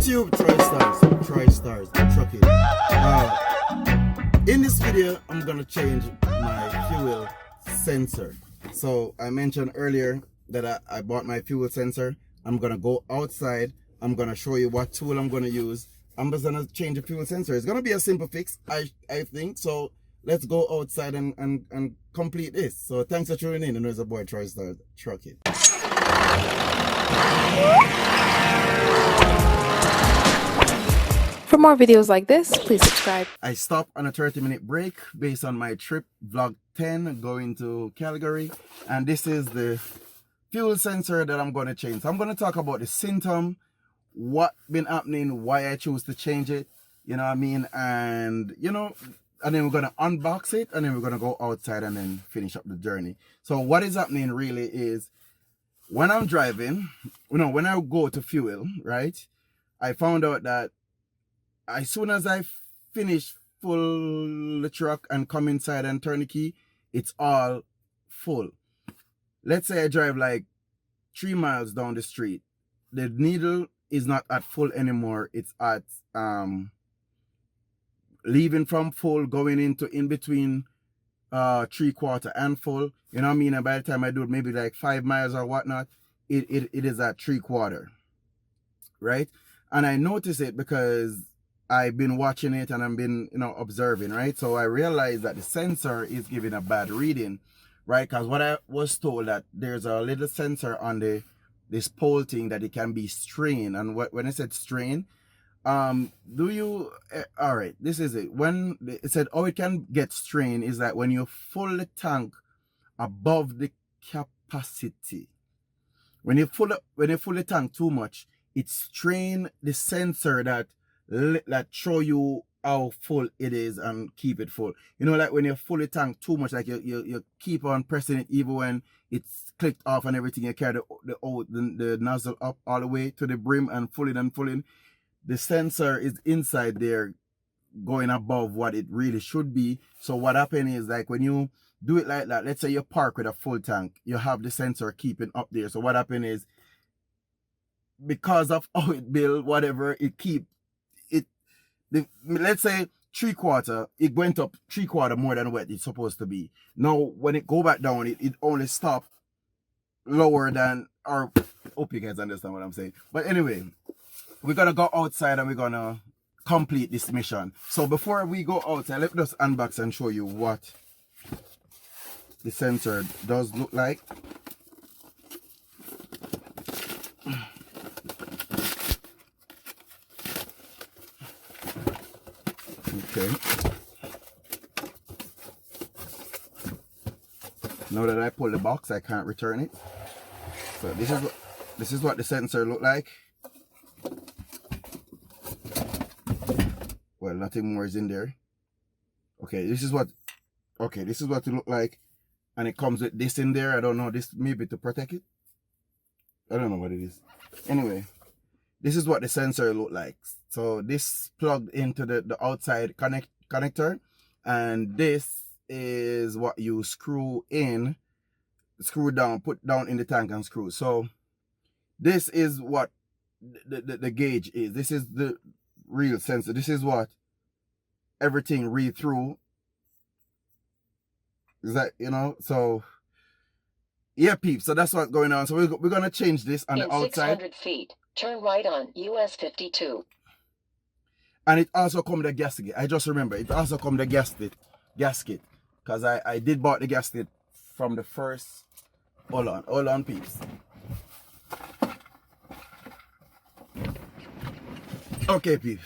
YouTube, Troystarz, trucking. In this video, I'm gonna change my fuel sensor. So I mentioned earlier that I bought my fuel sensor. I'm gonna go outside. I'm gonna show you what tool I'm gonna use. I'm just gonna change the fuel sensor. It's gonna be a simple fix, I think. So let's go outside and complete this. So thanks for tuning in. And there's a boy Troystarz trucking. For more videos like this, please subscribe. I stopped on a 30-minute break based on my trip vlog 10 going to Calgary, and this is the fuel sensor that I'm going to change. So I'm going to talk about the symptom, what been happening, why I choose to change it, you know what I mean, and and then we're going to unbox it, and then we're going to go outside and then finish up the journey. So what is happening really is when I'm driving, when I go to fuel, right, I found out that as soon as I finish full the truck and come inside and turn the key, it's all full. Let's say I drive like 3 miles down the street. The needle is not at full anymore. It's at leaving from full, going into in between 3/4 and full. You know what I mean? And by the time I do it, maybe like 5 miles or whatnot, it is at 3/4. Right? And I notice it because I've been watching it and I've been, observing, right? So I realized that the sensor is giving a bad reading, right? Because what I was told that there's a little sensor on this pole thing that it can be strained. And when I said strain, all right, this is it. When it said, it can get strained is that when you fill the tank above the capacity. When you fill the tank too much, it strain the sensor that show you how full it is and keep it full. Like when you fill the tank too much, like you keep on pressing it even when it's clicked off and everything, you carry the nozzle up all the way to the brim and fulling. The sensor is inside there going above what it really should be. So what happens is, like, when you do it like that, let's say you park with a full tank, you have the sensor keeping up there. So what happens is, because of how it built, whatever, let's say 3/4, it went up 3/4 more than what it's supposed to be. Now, when it go back down, it only stop lower than, or hope you guys understand what I'm saying. But anyway, we're gonna go outside and we're gonna complete this mission. So before we go outside, let me just unbox and show you what the sensor does look like. Okay. Now that I pull the box, I can't return it. So this is what the sensor look like. Well, nothing more is in there. Okay, this is what it look like, and it comes with this in there. I don't know, this maybe to protect it. I don't know what it is. Anyway, this is what the sensor look like. So this plugged into the outside connector, and this is what you screw down, put down in the tank and screw. So this is what the gauge is. This is the real sensor. This is what everything read through. Is that, so yeah, peeps. So that's what's going on. So we're gonna change this on the outside. 600 feet, turn right on US 52. And it also come the gasket. I just remember it also come the gasket, because I did bought the gasket from the first. Hold on, peeps. Okay, peeps.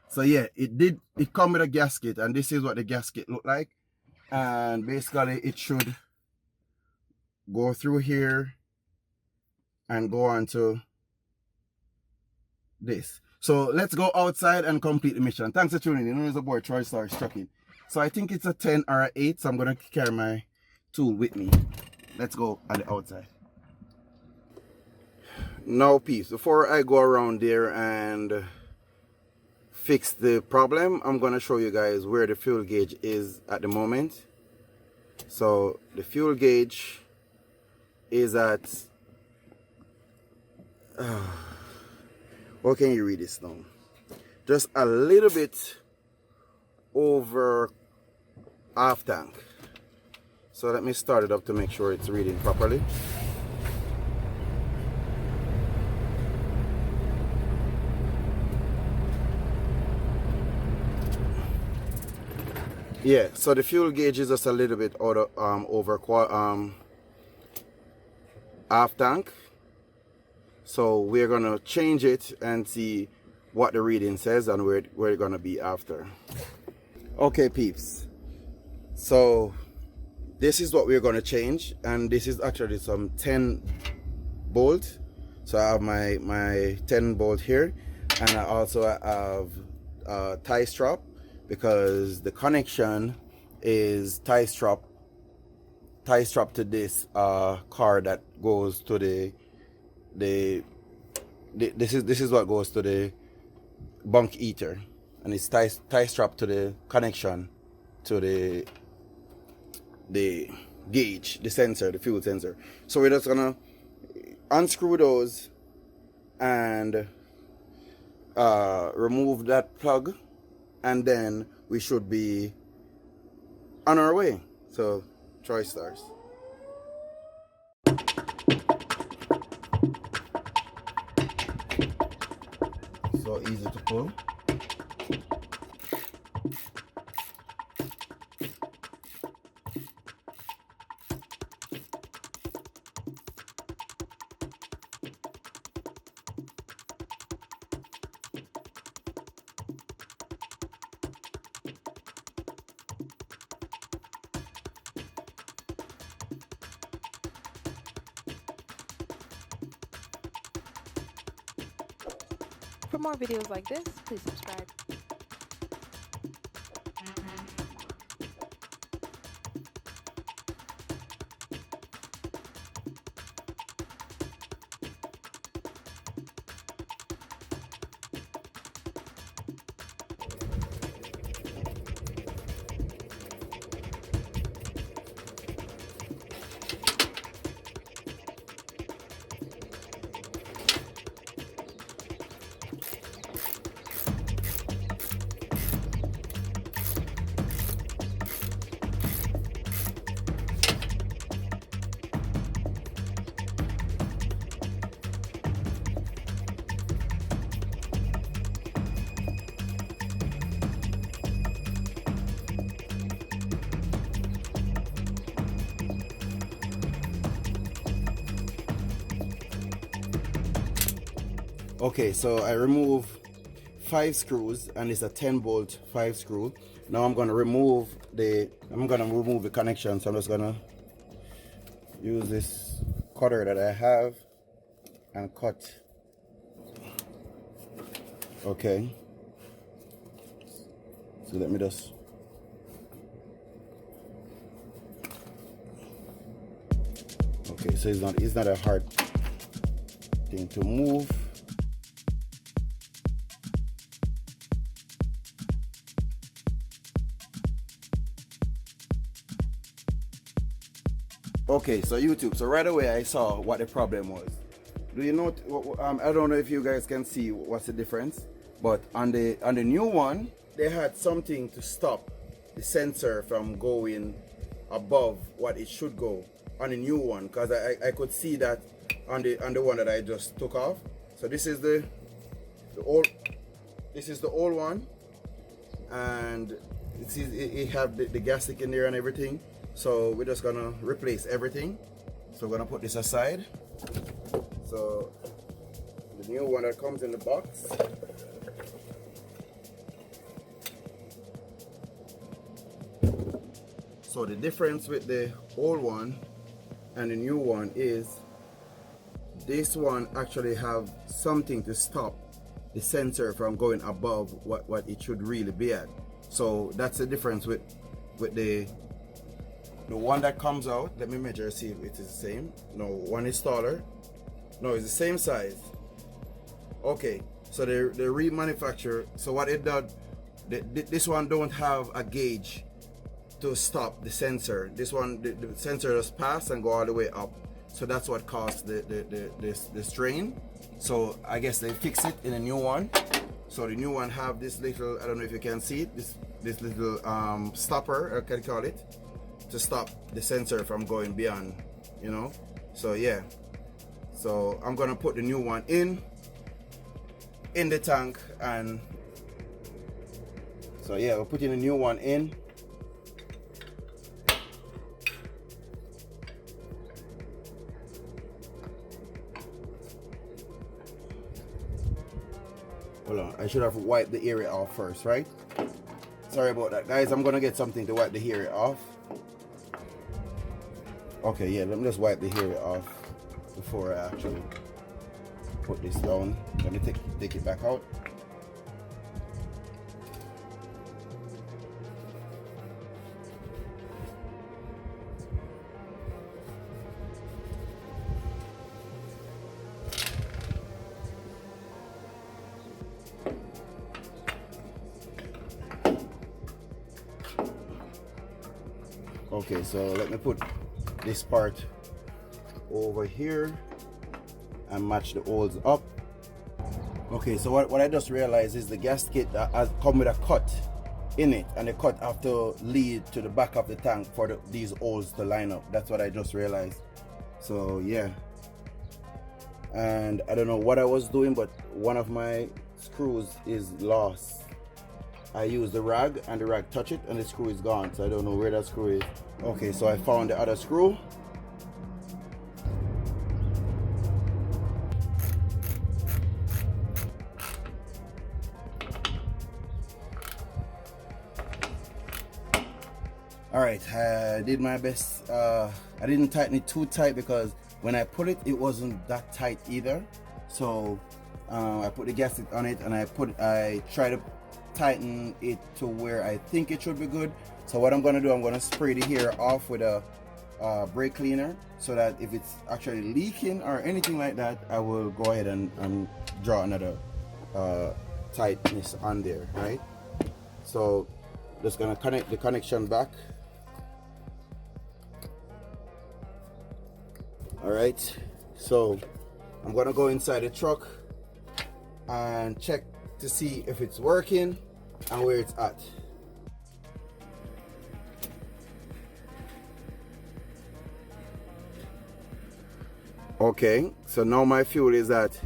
So yeah, it come with a gasket, and this is what the gasket look like. And basically it should go through here and go on to this. So let's go outside and complete the mission. Thanks for tuning in. There's a boy Troystarz trucking. So I think it's a 10 or an 8, so I'm gonna carry my tool with me. Let's go on the outside. Now, peeps, before I go around there and fix the problem, I'm gonna show you guys where the fuel gauge is at the moment. So the fuel gauge is at How can you read this now? Just a little bit over half tank. So let me start it up to make sure it's reading properly. Yeah, so the fuel gauge is just a little bit out of, over half tank. So we're gonna change it and see what the reading says and where it's gonna be after. Okay, peeps. So this is what we're gonna change, and this is actually some 10 bolt. So I have my 10 bolt here, and I also have a tie strap, because the connection is tie strap to this car that goes to this is what goes to the bunk eater, and it's tie strap to the connection to the gauge, the sensor, the fuel sensor. So we're just gonna unscrew those and remove that plug, and then we should be on our way. So, Troystarz. So easy to pull. For more videos like this, please subscribe. Okay, so I remove 5 screws, and it's a 10 bolt 5 screw. Now I'm gonna remove the connection. So I'm just gonna use this cutter that I have and cut. Okay. So let me just. Okay, so it's not a hard thing to move. Okay, so YouTube, so right away I saw what the problem was. Do you know, I don't know if you guys can see what's the difference, but on the new one, they had something to stop the sensor from going above what it should go on the new one, because I could see that on the one that I just took off. So this is the old one, and it have the gasket in there and everything. So we're just gonna replace everything. So we're gonna put this aside. So the new one that comes in the box. So the difference with the old one and the new one is this one actually have something to stop the sensor from going above what it should really be at. So that's the difference with the one that comes out. Let me measure, see if it is the same. No, one is taller. No, it's the same size. Okay, so they remanufacture. So what it does, this one don't have a gauge to stop the sensor. This one, the sensor just pass and go all the way up. So that's what caused the strain. So I guess they fix it in a new one. So the new one have this little, I don't know if you can see it, this little stopper, or can you call it, to stop the sensor from going beyond, you know. So yeah, so I'm gonna put the new one in the tank, and so yeah, we're putting a new one in. Hold on, I should have wiped the area off first, right? Sorry about that, guys. I'm gonna get something to wipe the area off. Okay, yeah, let me just wipe the area off before I actually put this down. Let me take it back out. Okay, so let me put this part over here and match the holes up. Okay, so what I just realized is the gasket has come with a cut in it, and the cut have to lead to the back of the tank for these holes to line up. That's what I just realized. So yeah, and I don't know what I was doing, but one of my screws is lost. I used the rag and the rag touched it and the screw is gone, so I don't know where that screw is. Okay, so I found the other screw. Alright, I did my best. I didn't tighten it too tight because when I put it, it wasn't that tight either. So I put the gasket on it and I tried to tighten it to where I think it should be good. So what I'm gonna do, I'm gonna spray the hair off with a brake cleaner, so that if it's actually leaking or anything like that, I will go ahead and draw another tightness on there, right? So just gonna connect the connection back. All right, so I'm gonna go inside the truck and check to see if it's working and where it's at. Okay, so now my fuel is at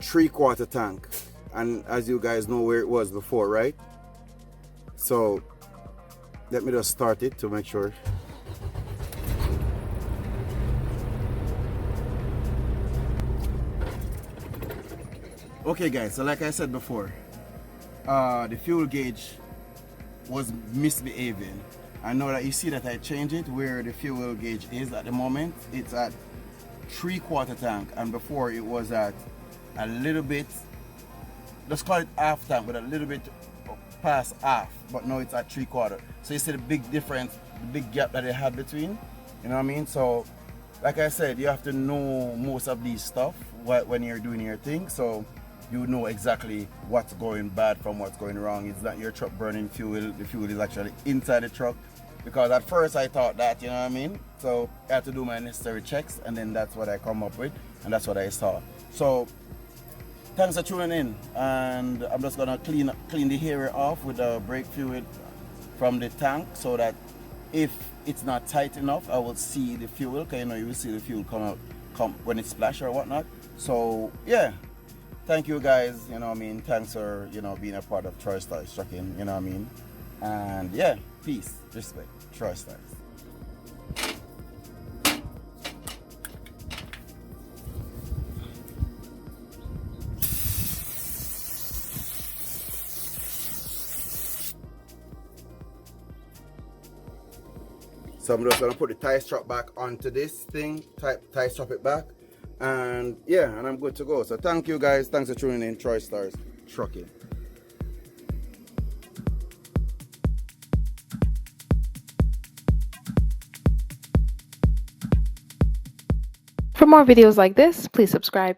3/4 tank, and as you guys know where it was before, right? So let me just start it to make sure. Okay guys, so like I said before, the fuel gauge was misbehaving. I know that you see that I changed it where the fuel gauge is at the moment. It's at 3/4 tank, and before it was at a little bit, let's call it half tank, but a little bit past half, but now it's at 3/4. So you see the big difference, the big gap that they have between, you know what I mean? So like I said, you have to know most of these stuff when you're doing your thing, so you know exactly what's going bad from what's going wrong. It's not your truck burning fuel, the fuel is actually inside the truck. Because at first I thought that, you know what I mean? So I had to do my necessary checks, and then that's what I come up with, and that's what I saw. So thanks for tuning in, and I'm just gonna clean the area off with the brake fluid from the tank, so that if it's not tight enough, I will see the fuel. Okay, you know, you will see the fuel come when it splash or whatnot. So yeah, thank you guys, you know what I mean? Thanks for, you know, being a part of Troystarz trucking, you know what I mean? And yeah, peace, respect, Troystarz. So I'm just gonna put the tie strap back onto this thing, tie strap it back, and yeah, and I'm good to go. So thank you guys, thanks for tuning in, Troystarz trucking. For more videos like this, please subscribe.